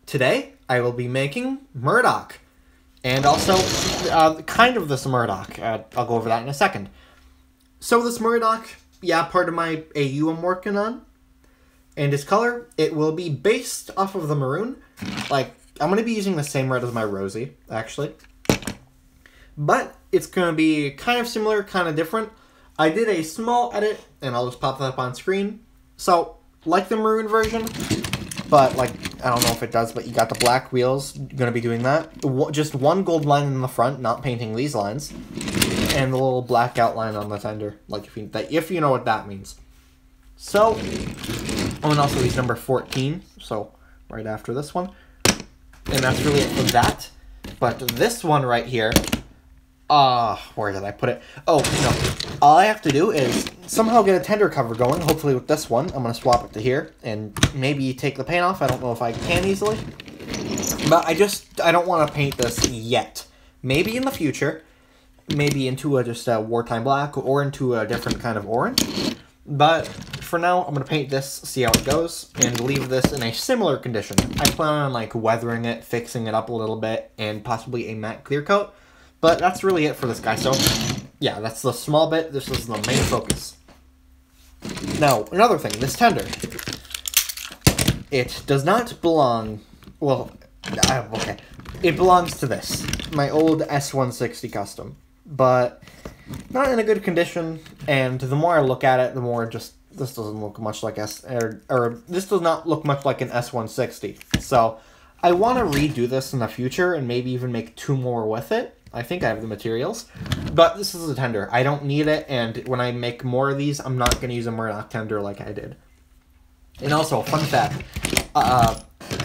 Today, I will be making Murdoch. And also, kind of this Murdoch. I'll go over that in a second. So this Murdoch, yeah, part of my AU I'm working on. And its color, it will be based off of the maroon. Like, I'm going to be using the same red as my Rosie, actually. But it's going to be kind of similar, kind of different. I did a small edit, and I'll just pop that up on screen. So, like the maroon version, but like, I don't know if it does, but you got the black wheels, going to be doing that. Just one gold line in the front, not painting these lines. And the little black outline on the tender, like if you know what that means. So, oh, and also he's number 14, so right after this one. And that's really it for that. But this one right here, where did I put it? Oh, no. All I have to do is somehow get a tender cover going, hopefully with this one. I'm going to swap it to here and maybe take the paint off. I don't know if I can easily. But I don't want to paint this yet. Maybe in the future. Maybe into just a wartime black or into a different kind of orange. But for now, I'm going to paint this, see how it goes, and leave this in a similar condition. I plan on like weathering it, fixing it up a little bit, and possibly a matte clear coat. But that's really it for this guy. So, yeah, that's the small bit. This is the main focus. Now, another thing, this tender. It does not belong, well, okay. It belongs to this, my old S160 Custom. But not in a good condition, and the more I look at it, the more this doesn't look much like this does not look much like an S160. So, I want to redo this in the future, and maybe even make 2 more with it. I think I have the materials, but this is a tender. I don't need it, and when I make more of these, I'm not going to use a Murdoch tender like I did. And also, fun fact,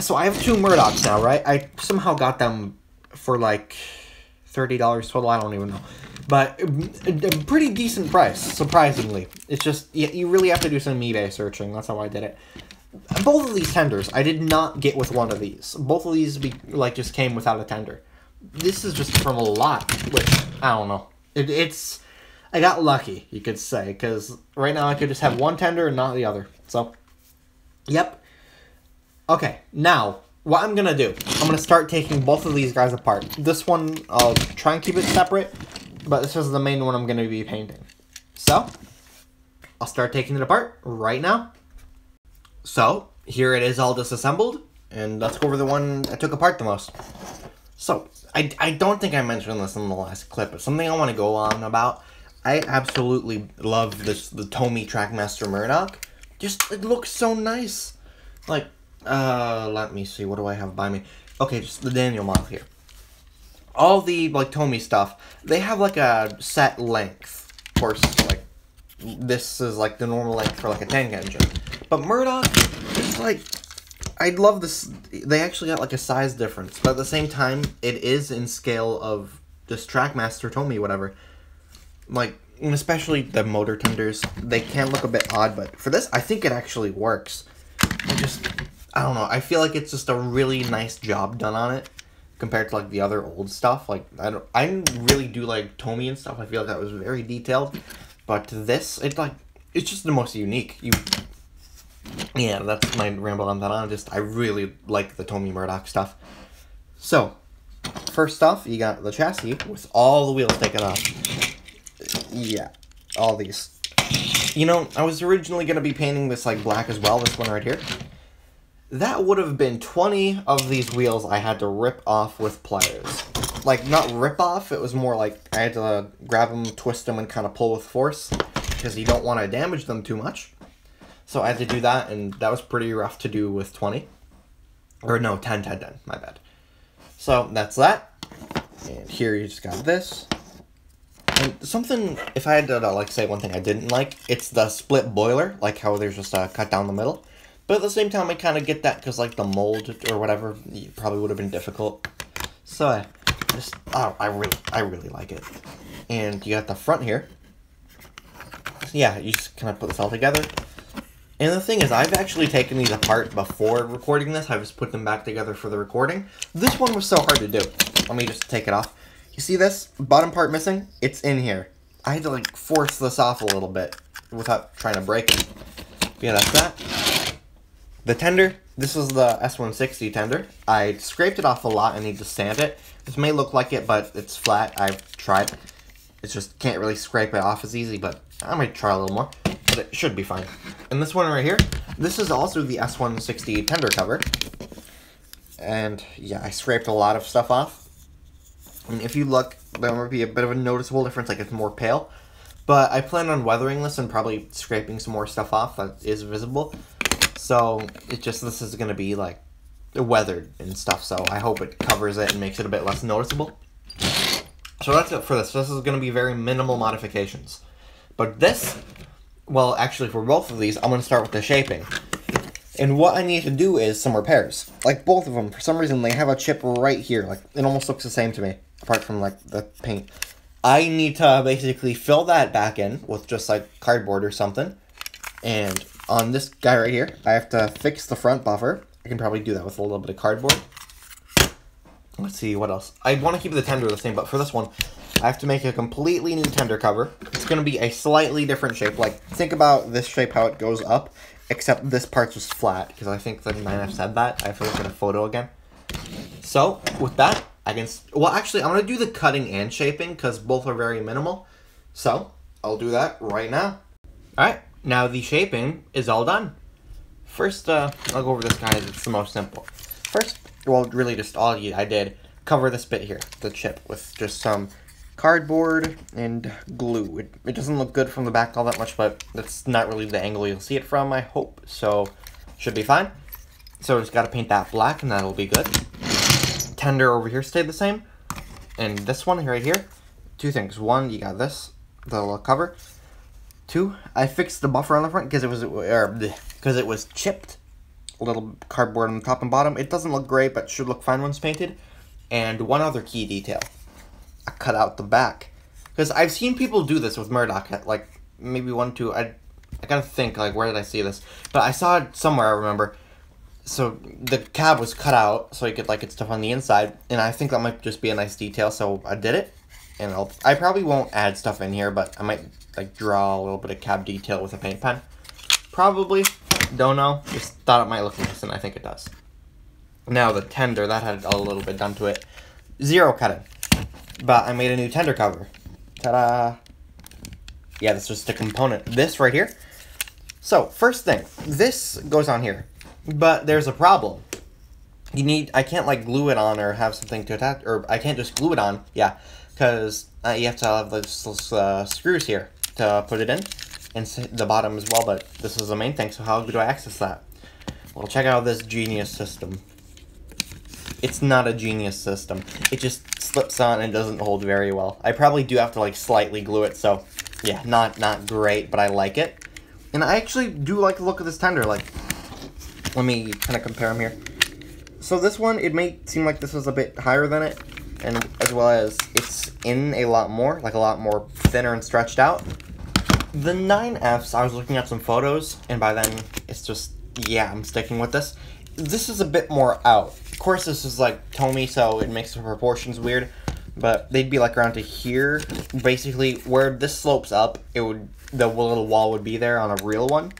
so I have 2 Murdochs now, right? I somehow got them for like $30 total, I don't even know. But a pretty decent price, surprisingly. It's just, you really have to do some eBay searching, that's how I did it. Both of these tenders, I did not get with one of these. Both of these just came without a tender. This is just from a lot, which, I don't know. I got lucky, you could say, because right now I could just have one tender and not the other. So, yep. Okay, now, what I'm going to do, I'm going to start taking both of these guys apart. This one, I'll try and keep it separate, but this is the main one I'm going to be painting. So, I'll start taking it apart right now. So, here it is all disassembled, and let's go over the one I took apart the most. So, I don't think I mentioned this in the last clip, but something I want to go on about. I absolutely love the Tomy Trackmaster Murdoch. Just, it looks so nice. Like, let me see, what do I have by me? Okay, just the Daniel model here. All the, like, Tomy stuff, they have, like, a set length. Of course, like, this is, like, the normal length for, like, a tank engine. But Murdoch, it's, like, I love this. They actually got, like, a size difference. But at the same time, it is in scale of just Trackmaster, Tomy, whatever. Like, and especially the motor tenders, they can look a bit odd, but for this, I think it actually works. I don't know, I feel like it's just a really nice job done on it, compared to, like, the other old stuff. Like, I really do like Tomy and stuff, I feel like that was very detailed, but this, it's just the most unique. Yeah, that's my ramble on that. I really like the Tomy Murdoch stuff. So, first off, you got the chassis with all the wheels taken off. Yeah, all these. You know, I was originally going to be painting this, like, black as well, this one right here. That would have been 20 of these wheels I had to rip off with pliers. Like, not rip off, it was more like I had to grab them, twist them, and kind of pull with force, because you don't want to damage them too much. So I had to do that, and that was pretty rough to do with 20. Or no, 10, my bad. So that's that. And here you just got this. And something, if I had to, like, say one thing I didn't like, it's the split boiler, like how there's just a cut down the middle. But at the same time, I kind of get that, because, like, the mold or whatever probably would have been difficult. So, I really like it. And you got the front here. Yeah, you just kind of put this all together. And the thing is, I've actually taken these apart before recording this. I just put them back together for the recording. This one was so hard to do. Let me just take it off. You see this? Bottom part missing? It's in here. I had to, like, force this off a little bit without trying to break it. Yeah, that's that. The tender, this is the S160 Tender. I scraped it off a lot. I need to sand it. This may look like it, but it's flat. I've tried. It just can't really scrape it off as easy, but I might try a little more. But it should be fine. And this one right here, this is also the S160 Tender cover. And yeah, I scraped a lot of stuff off. And if you look, there might be a bit of a noticeable difference, like it's more pale. But I plan on weathering this and probably scraping some more stuff off that is visible. So, this is going to be, like, weathered and stuff, so I hope it covers it and makes it a bit less noticeable. So that's it for this. This is going to be very minimal modifications. But this, well, actually for both of these, I'm going to start with the shaping. And what I need to do is some repairs. Like, both of them, for some reason, they have a chip right here. Like, it almost looks the same to me, apart from, like, the paint. I need to basically fill that back in with just, like, cardboard or something. And on this guy right here, I have to fix the front buffer. I can probably do that with a little bit of cardboard. Let's see, what else? I want to keep the tender the same, but for this one, I have to make a completely new tender cover. It's going to be a slightly different shape. Like, think about this shape, how it goes up, except this part's just flat, because I think that 9F said that. I have to look at a photo again. So, with that, I can... Well, actually, I'm going to do the cutting and shaping, because both are very minimal. So, I'll do that right now. Alright. Now the shaping is all done. First, I'll go over this guy. It's the most simple. First, well, really just all I did, cover this bit here, the chip, with just some cardboard and glue. It doesn't look good from the back all that much, but that's not really the angle you'll see it from, I hope. So, should be fine. So, just gotta paint that black, and that'll be good. Tender over here stayed the same. And this one right here, two things. One, you got this, the little cover. Two, I fixed the buffer on the front because it was chipped. A little cardboard on the top and bottom. It doesn't look great, but should look fine once painted. And one other key detail. I cut out the back. Because I've seen people do this with Murdoch. Like, maybe one, two. I gotta think, like, where did I see this? But I saw it somewhere, I remember. So, the cab was cut out so you could, like, get stuff on the inside. And I think that might just be a nice detail, so I did it. And I probably won't add stuff in here, but I might, like, draw a little bit of cab detail with a paint pen. Probably. Don't know. Just thought it might look nice, and I think it does. Now, the tender, that had a little bit done to it. Zero cutting. But I made a new tender cover. Ta-da! Yeah, this was the component. This right here. So, first thing. This goes on here. But there's a problem. I can't, like, glue it on or have something to attach, or I can't just glue it on. Yeah. Because you have to have those screws here to put it in, and the bottom as well, but this is the main thing, so how do I access that? Well, check out this genius system. It's not a genius system. It just slips on and doesn't hold very well. I probably do have to, like, slightly glue it, so, yeah, not great, but I like it. And I actually do like the look of this tender, like, let me kind of compare them here. So this one, it may seem like this is a bit higher than it, and as well as it's in a lot more, like a lot more thinner and stretched out. The 9Fs, I was looking at some photos, and by then, it's just, yeah, I'm sticking with this. This is a bit more out. Of course, this is like Tommy, so it makes the proportions weird, but they'd be like around to here. Basically, where this slopes up, the little wall would be there on a real one.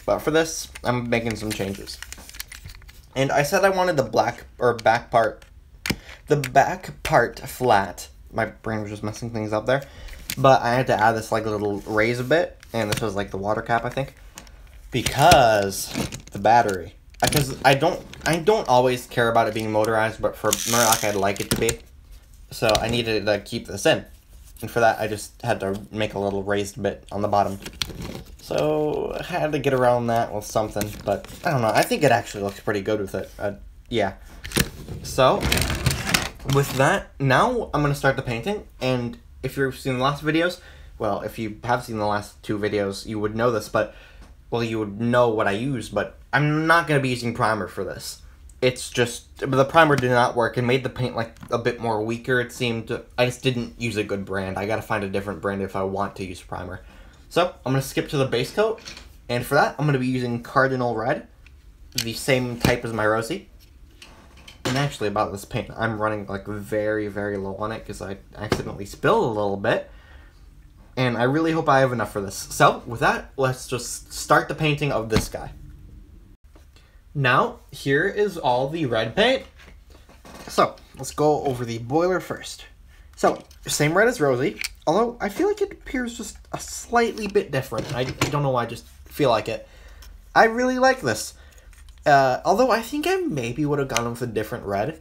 But for this, I'm making some changes. And I said I wanted the back part flat. My brain was just messing things up there. But I had to add this like little raise a bit, and this was like the water cap, I think, because the battery. Because I don't always care about it being motorized, but for Murdoch I'd like it to be. So I needed to keep this in. And for that I just had to make a little raised bit on the bottom. So I had to get around that with something, but I don't know. I think it actually looks pretty good with it. Yeah. So with that, now I'm going to start the painting, and if you've seen the last videos, well, if you have seen the last two videos, you would know this, but, well, you would know what I use, but I'm not going to be using primer for this. It's just, the primer did not work. It made the paint, like, a bit more weaker, it seemed. I just didn't use a good brand. I got to find a different brand if I want to use primer. So, I'm going to skip to the base coat, and for that, I'm going to be using Cardinal Red, the same type as my Rosie. And actually, about this paint, I'm running, like, very, very low on it, because I accidentally spilled a little bit. And I really hope I have enough for this. So, with that, let's just start the painting of this guy. Now, here is all the red paint. So, let's go over the boiler first. So, same red as Rosie, although I feel like it appears just a slightly bit different. I don't know why, I just feel like it. I really like this. Although I think I maybe would have gone with a different red,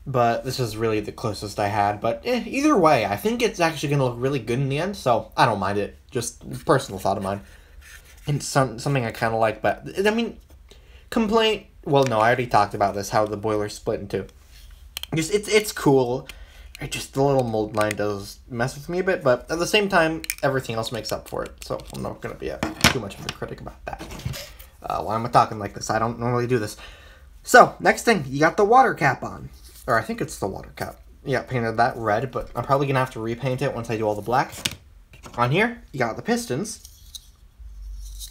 but this is really the closest I had. But either way, I think it's actually going to look really good in the end, so I don't mind it. Just personal thought of mine. And something I kind of like, but, I mean, complaint, well, no, I already talked about this, how the boiler's split in two. Just, it's cool. Just the little mold line does mess with me a bit, but at the same time, everything else makes up for it, so I'm not going to be too much of a critic about that. Why am I talking like this? I don't normally do this. So, next thing, you got the water cap on. Or I think it's the water cap. Yeah, painted that red, but I'm probably going to have to repaint it once I do all the black. On here, you got the Pistons.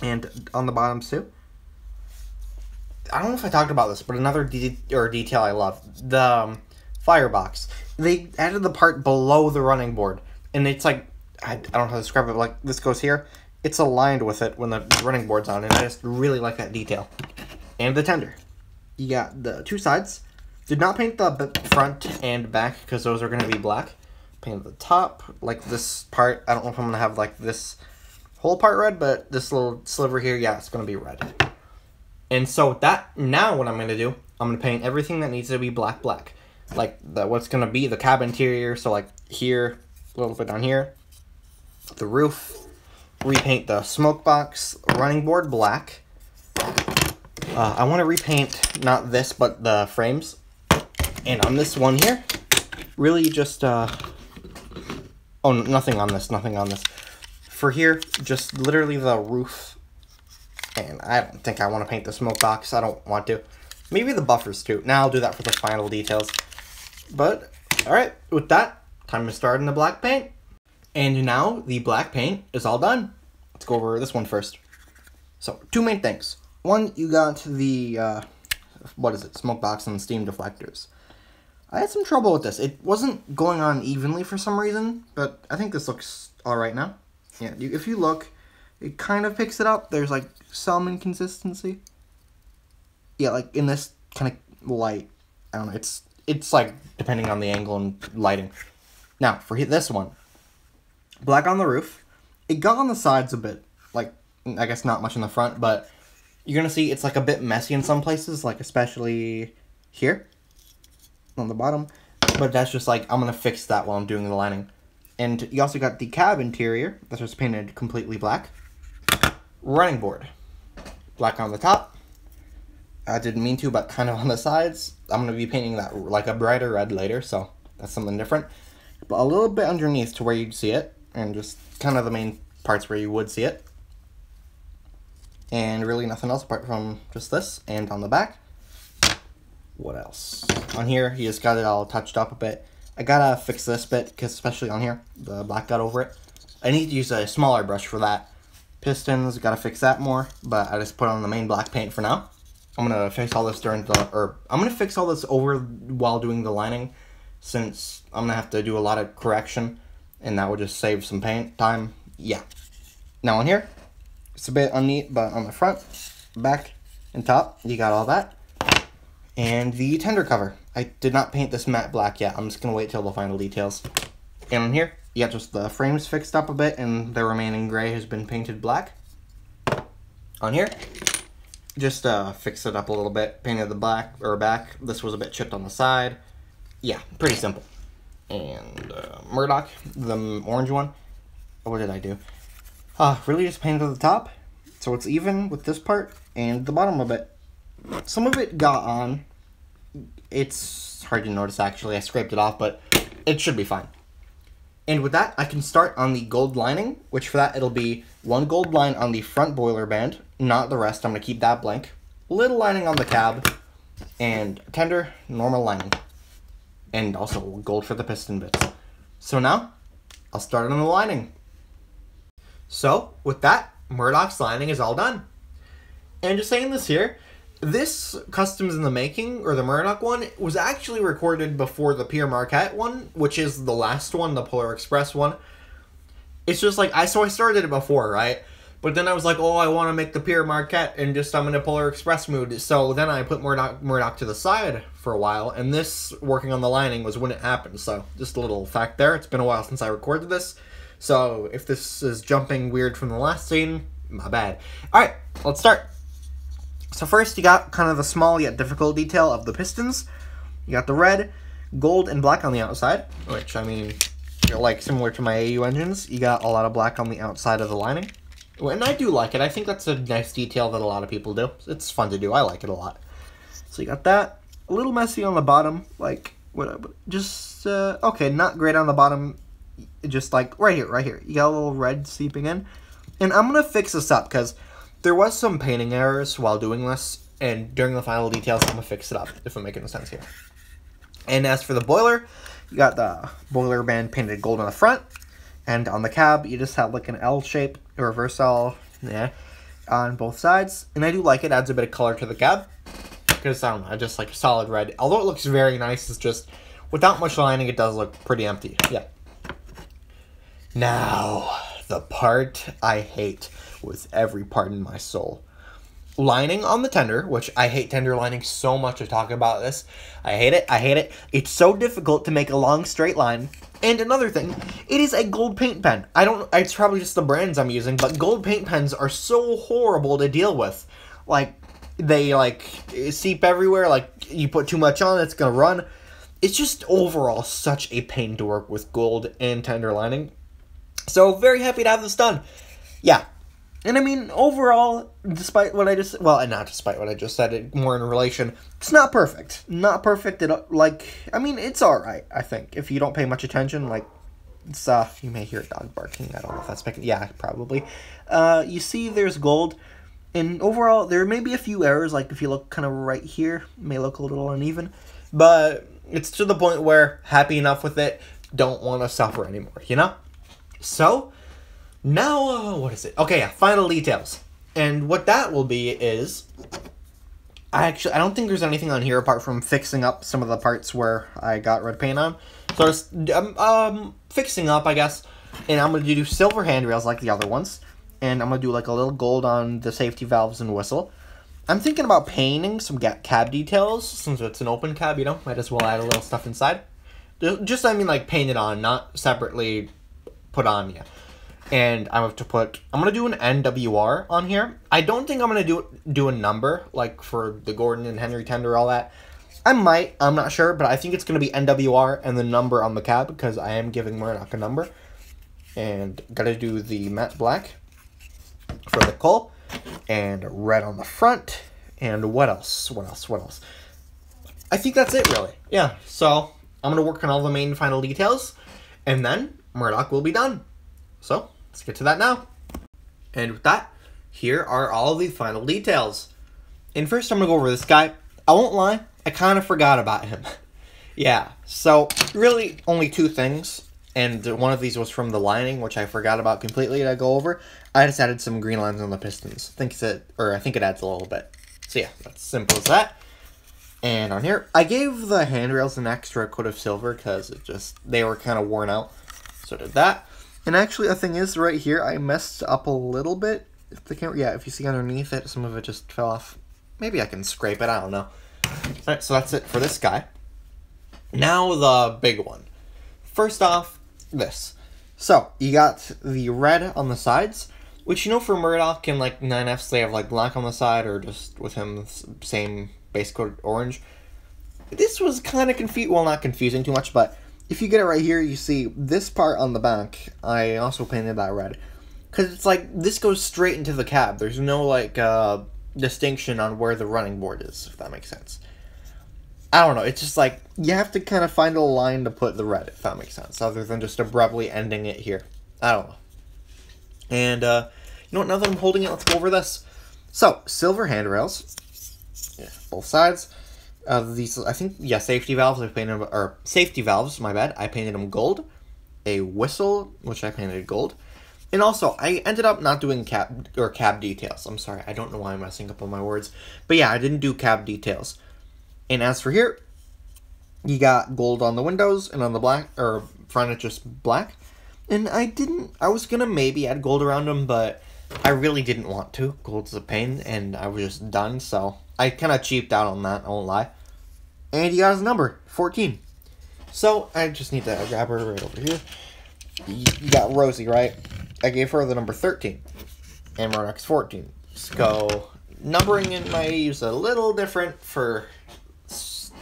And on the bottoms, too. I don't know if I talked about this, but another detail I love. The firebox. They added the part below the running board. And it's like, I don't know how to describe it, but like this goes here. It's aligned with it when the running board's on, and I just really like that detail. And the tender. You got the two sides. Did not paint the front and back, because those are going to be black. Painted the top, like this part. I don't know if I'm going to have like this whole part red, but this little sliver here, yeah, it's going to be red. And so with that, now what I'm going to do, I'm going to paint everything that needs to be black. Like what's going to be the cab interior, so like here, a little bit down here. The roof. Repaint the smoke box, running board black. I want to repaint, not this, but the frames. And on this one here, really just, oh, nothing on this. For here, just literally the roof. And I don't think I want to paint the smoke box. I don't want to. Maybe the buffers too. Now I'll do that for the final details. But, alright, with that, time to start in the black paint. And now the black paint is all done. Let's go over this one first. So, two main things. One, you got the, smoke box and steam deflectors. I had some trouble with this. It wasn't going on evenly for some reason, but I think this looks alright now. Yeah, if you look, it kind of picks it up. There's, like, some inconsistency. Yeah, like, in this kind of light, I don't know, it's like, depending on the angle and lighting. Now, for this one, black on the roof. It got on the sides a bit, like, I guess not much in the front, but you're going to see it's, like, a bit messy in some places, like, especially here on the bottom. But that's just, like, I'm going to fix that while I'm doing the lining. And you also got the cab interior. That's just painted completely black. Running board. Black on the top. I didn't mean to, but kind of on the sides. I'm going to be painting that, like, a brighter red later, so that's something different. But a little bit underneath to where you'd see it. And just kind of the main parts where you would see it. And really nothing else apart from just this. And on the back. What else? On here, he just got it all touched up a bit. I gotta fix this bit, because especially on here, the black got over it. I need to use a smaller brush for that. Pistons, gotta fix that more. But I just put on the main black paint for now. I'm gonna fix all this I'm gonna fix all this over while doing the lining. Since I'm gonna have to do a lot of correction. And that will just save some paint time. Yeah. Now on here, it's a bit unneat, but on the front, back, and top, you got all that. And the tender cover. I did not paint this matte black yet. I'm just going to wait till the final details. And on here, you got just the frames fixed up a bit, and the remaining gray has been painted black. On here, just fixed it up a little bit. Painted the back. This was a bit chipped on the side. Yeah, pretty simple. And Murdoch, the orange one. What did I do? Really just painted the top, so it's even with this part and the bottom of it. Some of it got on. It's hard to notice actually. I scraped it off, but it should be fine. And with that, I can start on the gold lining, which for that it'll be one gold line on the front boiler band, not the rest. I'm going to keep that blank. Little lining on the cab, and tender, normal lining. And also gold for the piston bits. So now, I'll start on the lining. So, with that, Murdoch's lining is all done. And just saying this here, this Customs in the Making, or the Murdoch one, was actually recorded before the Pierre Marquette one, which is the last one, the Polar Express one. It's just like, so I started it before, right? But then I was like, oh, I want to make the Pure Marquette and just I'm in a Polar Express mood. So then I put Murdoch to the side for a while, and this working on the lining was when it happened. So just a little fact there. It's been a while since I recorded this. So if this is jumping weird from the last scene, my bad. Alright, let's start. So first you got kind of the small yet difficult detail of the pistons. You got the red, gold, and black on the outside, which, I mean, like similar to my AU engines, you got a lot of black on the outside of the lining. And I do like it. I think that's a nice detail that a lot of people do. It's fun to do. I like it a lot. So you got that. A little messy on the bottom, like, whatever. Just, okay, not great on the bottom. Just like, right here. You got a little red seeping in. And I'm going to fix this up, because there was some painting errors while doing this. And during the final details, I'm going to fix it up, if I'm making sense here. And as for the boiler, you got the boiler band painted gold on the front. And on the cab, you just have like an L shape, a reverse L, yeah, on both sides. And I do like it. Adds a bit of color to the cab. Because, I don't know, I just like a solid red. Although it looks very nice, it's just, without much lining, it does look pretty empty. Yeah. Now, the part I hate with every part in my soul. Lining on the tender, which I hate tender lining so much to talk about this. I hate it. It's so difficult to make a long straight line. And another thing, it is a gold paint pen. It's probably just the brands I'm using, but gold paint pens are so horrible to deal with. Like, they, like, seep everywhere. Like, you put too much on, it's gonna run. It's just overall such a pain to work with gold and tender lining. So, very happy to have this done. Yeah. And I mean, overall, despite what I just... Well, not despite what I just said, it more in relation, it's not perfect. Not perfect at, like... I mean, it's alright, I think. If you don't pay much attention, like... It's, you may hear a dog barking. I don't know if that's picking... Yeah, probably. You see there's gold. And overall, there may be a few errors. Like, if you look kind of right here, it may look a little uneven. But it's to the point where, happy enough with it, don't want to suffer anymore, you know? So... Now, what is it? Okay, yeah, final details. And what that will be is... I don't think there's anything on here apart from fixing up some of the parts where I got red paint on. So just, fixing up, I guess. And I'm going to do silver handrails like the other ones. And I'm going to do like a little gold on the safety valves and whistle. I'm thinking about painting some cab details. Since it's an open cab, you know, might as well add a little stuff inside. Just, I mean, like, paint it on, not separately put on yet. And I'm going to do an NWR on here. I don't think I'm going to do a number, like for the Gordon and Henry Tender, all that. I might, I'm not sure, but I think it's going to be NWR and the number on the cab, because I am giving Murdoch a number. And got to do the matte black for the coal, and red on the front, and what else? I think that's it, really. Yeah, so I'm going to work on all the main final details, and then Murdoch will be done. So, let's get to that now. And with that, here are all the final details. And first I'm going to go over this guy. I won't lie, I kind of forgot about him. Yeah, so really only two things. And one of these was from the lining, which I forgot about completely to go over. I just added some green lines on the pistons. I think it adds a little bit. So yeah, that's simple as that. And on here, I gave the handrails an extra coat of silver because they were kind of worn out. So I did that. And actually, the thing is, right here, I messed up a little bit. If the camera, yeah, if you see underneath it, some of it just fell off. Maybe I can scrape it, I don't know. Alright, so that's it for this guy. Now the big one. First off, this. So, you got the red on the sides, which, you know, for Murdoch and, like, 9Fs, they have, like, black on the side, or just with him, same base coat orange. This was kind of confusing, well, not confusing too much, but... If you get it right here, you see this part on the back, I also painted that red. Because it's like, this goes straight into the cab. There's no, like, distinction on where the running board is, if that makes sense. I don't know, it's just like, you have to kind of find a line to put the red, if that makes sense. Other than just abruptly ending it here. I don't know. And, you know what, now that I'm holding it, let's go over this. So, silver handrails. Yeah, both sides. These, I think, yeah, safety valves, safety valves, my bad, I painted them gold. A whistle, which I painted gold. And also, I ended up not doing cab details. I'm sorry, I don't know why I'm messing up on my words. But yeah, I didn't do cab details. And as for here, you got gold on the windows, and on the black, or front it's just black. And I was gonna maybe add gold around them, but I really didn't want to. Gold's a pain, and I was just done, so I kind of cheaped out on that, I won't lie. And he got his number, 14. So, I just need to grab her right over here. You got Rosie, right? I gave her the number 13. And Murdoch's 14. So, numbering in my AU's a little different for...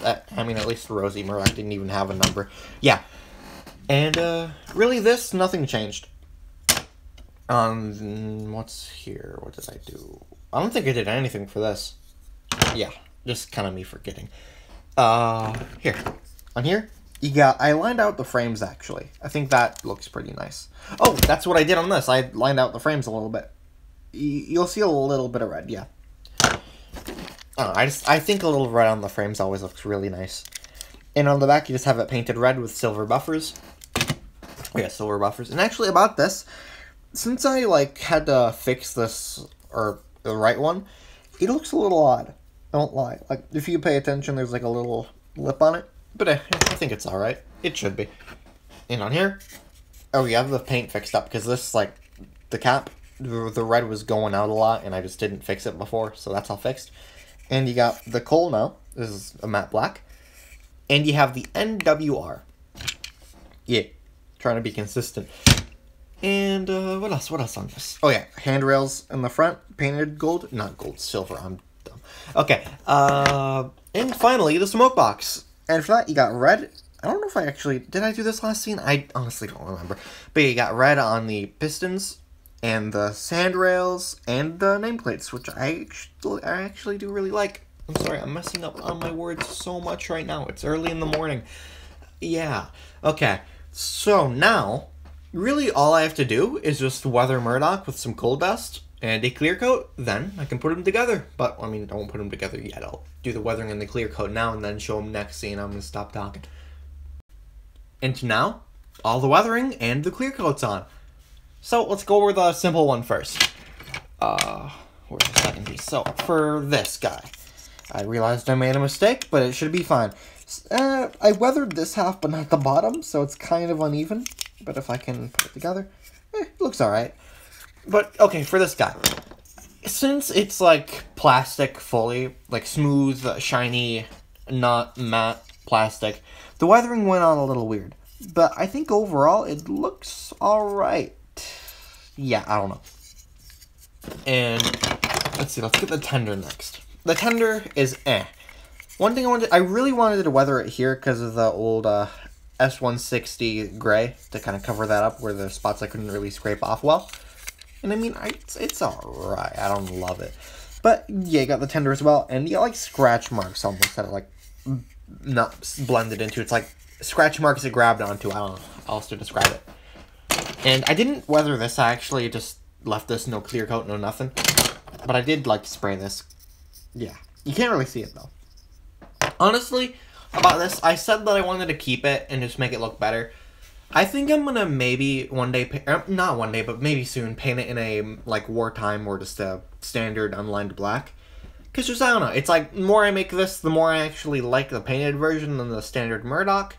I mean, at least Rosie. Murdoch didn't even have a number. Yeah. And, really this, nothing changed. What's here? What did I do? I don't think I did anything for this. Yeah, just kind of me forgetting. Here. On here, I lined out the frames, actually. I think that looks pretty nice. Oh, that's what I did on this. I lined out the frames a little bit. You'll see a little bit of red, yeah. I think a little red on the frames always looks really nice. And on the back, you just have it painted red with silver buffers. Oh, yeah, silver buffers. And actually, about this, since I, like, had to fix this, or the right one, it looks a little odd. I won't lie. Like, if you pay attention, there's, like, a little lip on it. But I think it's alright. It should be. And on here, oh, you have the paint fixed up, because this, like, the cap, the red was going out a lot, and I just didn't fix it before, so that's all fixed. And you got the coal now. This is a matte black. And you have the NWR. Yeah, trying to be consistent. And, what else? What else on this? Oh, yeah. Handrails in the front, painted gold. Not gold, silver. I'm dumb. Okay. And finally, the smoke box. And for that, you got red. I don't know if I actually... Did I do this last scene? I honestly don't remember. But you got red on the Pistons, and the handrails, and the nameplates, which I actually do really like. I'm sorry, I'm messing up on my words so much right now. It's early in the morning. Yeah. Okay. So, now... Really, all I have to do is just weather Murdoch with some coal dust and a clear coat, then I can put them together. But, I mean, I won't put them together yet. I'll do the weathering and the clear coat now and then show them next scene. I'm going to stop talking. And now, all the weathering and the clear coat's on. So, let's go over the simple one first. Where's the second piece? So, for this guy, I realized I made a mistake, but it should be fine. I weathered this half, but not the bottom, so it's kind of uneven. But if I can put it together, it looks alright. But, okay, for this guy. Since it's, like, plastic fully, like, smooth, shiny, not matte plastic, the weathering went on a little weird. But I think overall, it looks alright. Yeah, I don't know. And, let's see, let's get the tender next. The tender is One thing I really wanted to weather it here because of the old, S160 gray to kind of cover that up where the spots I couldn't really scrape off well. And I mean, it's alright. I don't love it. But yeah, you got the tender as well. And you got like scratch marks almost that are like not blended into. It's like scratch marks it grabbed onto. I don't know how else to describe it. And I didn't weather this. I actually just left this no clear coat, no nothing. But I did like spray this. Yeah. You can't really see it though. Honestly, about this, I said that I wanted to keep it and just make it look better. I think I'm gonna maybe one day, not one day, but maybe soon, paint it in a, like, wartime or just a standard unlined black. Because just, I don't know, it's like, the more I make this, the more I actually like the painted version than the standard Murdoch.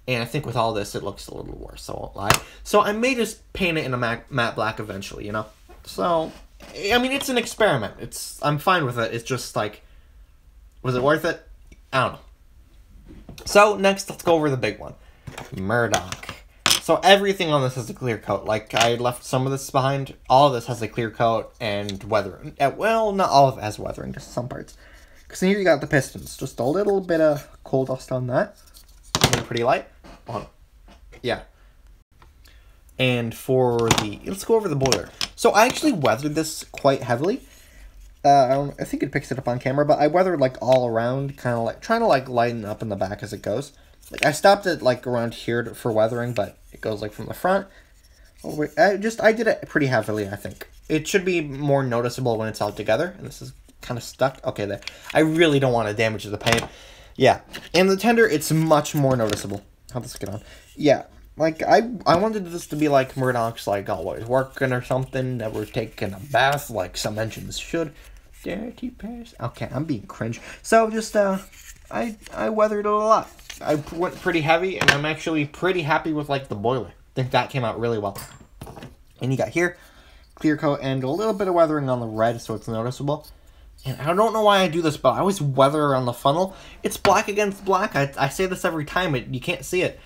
And I think with all this, it looks a little worse, so I won't lie. So I may just paint it in a matte black eventually, you know? So, I mean, it's an experiment. I'm fine with it. It's just, like, was it worth it? I don't know. So, next, let's go over the big one. Murdoch. So, everything on this has a clear coat. Like, I left some of this behind. All of this has a clear coat and weathering. Well, not all of it has weathering, just some parts. Because here you got the Pistons. Just a little bit of coal dust on that. They're pretty light. Oh, yeah. And for the... Let's go over the boiler. So, I actually weathered this quite heavily. I think it picks it up on camera, but I weathered, like, all around, kind of, like, trying to, like, lighten up in the back as it goes. Like, I stopped it, like, around here for weathering, but it goes, like, from the front. I did it pretty heavily, I think. It should be more noticeable when it's all together, and this is kind of stuck. Okay, there. I really don't want to damage the paint. Yeah. And the tender, it's much more noticeable. How'd this get on? Yeah. Like, I wanted this to be, like, Murdoch's, like, always working or something, never taking a bath, like some engines should. Dirty pass. Okay, I'm being cringe. So, just, I weathered it a lot. I went pretty heavy, and I'm actually pretty happy with, like, the boiler. I think that came out really well. And you got here, clear coat and a little bit of weathering on the red so it's noticeable. And I don't know why I do this, but I always weather around the funnel. It's black against black. I say this every time. You can't see it.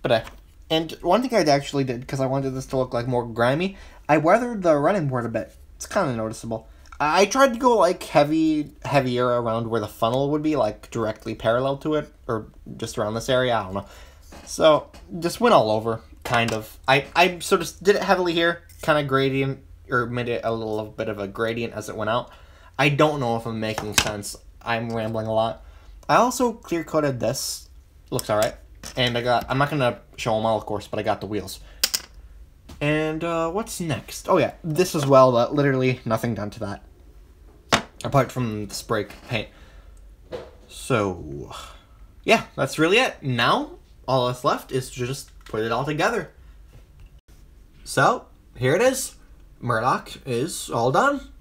But and one thing I actually did, because I wanted this to look like more grimy, I weathered the running board a bit. It's kind of noticeable. I tried to go like heavier around where the funnel would be, like directly parallel to it, or just around this area. I don't know. So just went all over, kind of. I sort of did it heavily here, kind of gradient, or made it a little bit of a gradient as it went out. I don't know if I'm making sense. I'm rambling a lot. I also clear coated this. Looks alright. And I'm not going to show them all, of course, but I got the wheels. And what's next? Oh yeah, this as well, but literally nothing done to that. Apart from the spray paint. So, yeah, that's really it. Now, all that's left is to just put it all together. So, here it is. Murdoch is all done.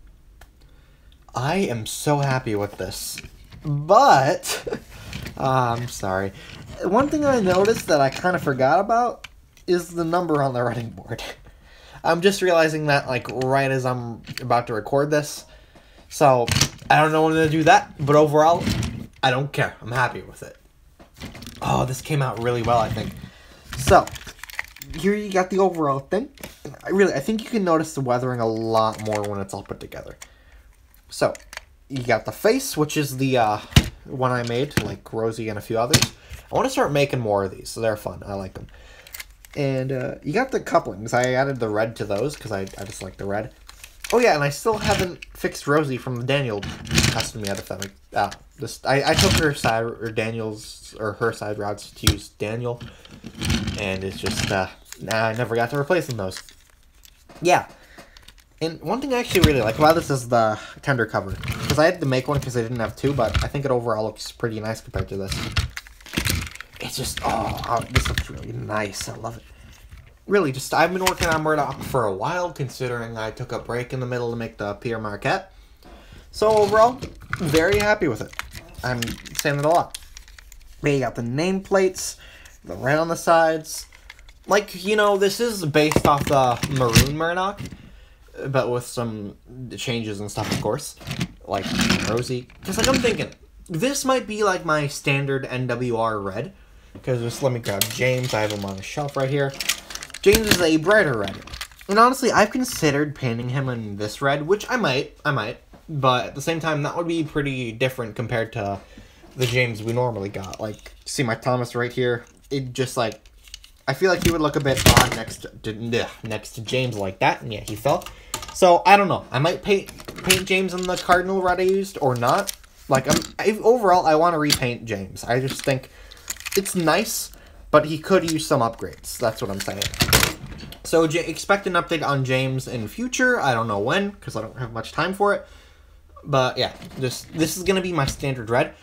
I am so happy with this. But, I'm sorry. One thing I noticed that I kind of forgot about is the number on the running board. I'm just realizing that, like, right as I'm about to record this. So, I don't know when to do that, but overall, I don't care. I'm happy with it. Oh, this came out really well, I think. So, here you got the overall thing. I think you can notice the weathering a lot more when it's all put together. So, you got the face, which is the one I made, like Rosie and a few others. I want to start making more of these, so they're fun. I like them. And you got the couplings. I added the red to those, because I just like the red. Oh yeah, and I still haven't fixed Rosie from the Daniel custom yet, if that makes... I took her side, or Daniel's, or her side routes to use Daniel. And it's just, I never got to replace them those. Yeah. And one thing I actually really like about this is the tender cover. Because I had to make one because I didn't have two, but I think it overall looks pretty nice compared to this. It's just, this looks really nice. I love it. Really, just, I've been working on Murdoch for a while, considering I took a break in the middle to make the Pierre Marquette. So overall, very happy with it. I'm saying it a lot. You got the nameplates, the red on the sides. Like, you know, this is based off the maroon Murdoch, but with some changes and stuff, of course. Like, Rosie. Because, like, I'm thinking, this might be, like, my standard NWR red. Because just let me grab James. I have him on a shelf right here. James is a brighter red. And honestly, I've considered painting him in this red, which I might. But at the same time, that would be pretty different compared to the James we normally got. Like, see my Thomas right here? It just, like, I feel like he would look a bit odd next to James like that. And yeah, he fell. So, I don't know. I might paint James in the Cardinal red I used, or not. Like, overall, I want to repaint James. I just think it's nice, but he could use some upgrades. That's what I'm saying. So, expect an update on James in future. I don't know when, because I don't have much time for it. But, yeah, this is going to be my standard red.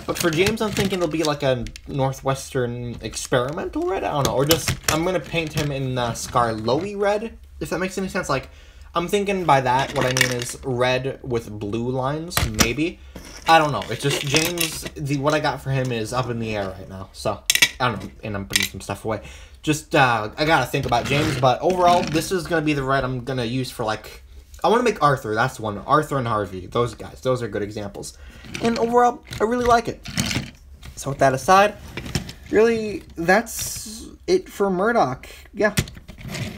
But for James, I'm thinking it'll be like a Northwestern experimental red. I don't know. Or just, I'm going to paint him in Scarlowy red, if that makes any sense. Like, I'm thinking by that, what I mean is red with blue lines, maybe. I don't know. It's just James, what I got for him is up in the air right now. So, I don't know. And I'm putting some stuff away. Just, I got to think about James. But overall, this is going to be the red I'm going to use for, like, I want to make Arthur. That's the one. Arthur and Harvey. Those guys. Those are good examples. And overall, I really like it. So with that aside, really, that's it for Murdoch. Yeah.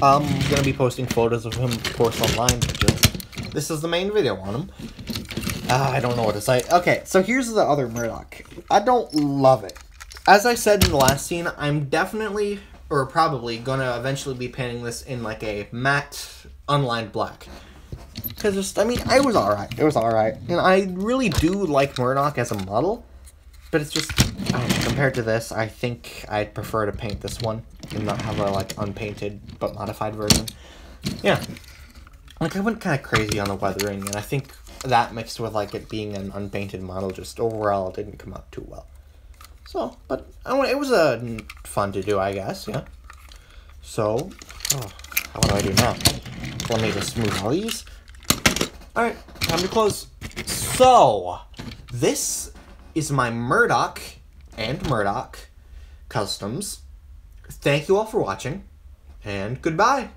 I'm going to be posting photos of him, of course, online. But this is the main video on him. I don't know what to say. Okay, so here's the other Murdoch. I don't love it. As I said in the last scene, I'm definitely, or probably, going to eventually be painting this in like a matte, unlined black. Because just, I mean, it was alright. It was alright. And I really do like Murdoch as a model. But it's just, I don't know, compared to this, I think I'd prefer to paint this one. And not have a, like, unpainted but modified version. Yeah. Like, I went kind of crazy on the weathering. And I think that mixed with, like, it being an unpainted model, just overall didn't come out too well. So, but it was fun to do, I guess, yeah. So, what do I do now? Let me just move all these. Alright, time to close. So, this is my Murdoch and Murdoch customs. Thank you all for watching, and goodbye.